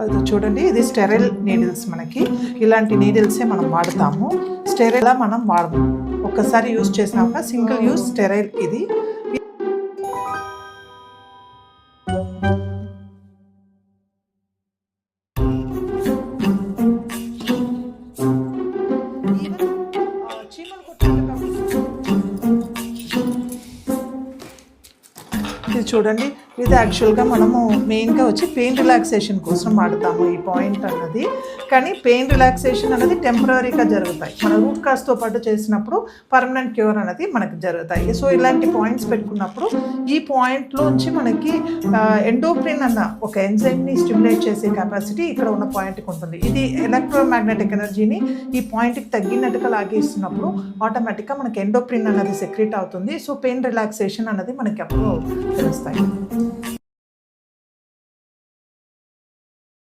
అది చూడండి, ఇది స్టెరైల్ నీడిల్స్. మనకి ఇలాంటి నీడిల్సే మనం వాడతాము. స్టెరైల్ మనం వాడము, ఒక్కసారి యూజ్ చేసినాక సింగిల్ యూజ్ స్టెరైల్ ఇది. ఇది చూడండి, ఇది యాక్చువల్గా మనము మెయిన్గా వచ్చి పెయిన్ రిలాక్సేషన్ కోసం వాడతాము ఈ పాయింట్ అన్నది. కానీ పెయిన్ రిలాక్సేషన్ అనేది టెంపరీగా జరుగుతాయి. మన రూట్ కాస్తో పాటు చేసినప్పుడు పర్మనెంట్ క్యూర్ అనేది మనకి జరుగుతాయి. సో ఇలాంటి పాయింట్స్ పెట్టుకున్నప్పుడు ఈ పాయింట్లోంచి మనకి ఎండోక్రిన్ అన్న ఒక ఎంజైమ్ని స్టిమ్యులేట్ చేసే కెపాసిటీ ఇక్కడ ఉన్న పాయింట్కి ఉంటుంది. ఇది ఎలక్ట్రోమాగ్నెటిక్ ఎనర్జీని ఈ పాయింట్కి తగ్గినట్టుగా లాగేస్తున్నప్పుడు ఆటోమేటిక్గా మనకి ఎండోక్రిన్ అన్నది సెక్రెట్ అవుతుంది. సో పెయిన్ రిలాక్సేషన్ అన్నది మనకి అప్పుడు తెలుస్తాయి.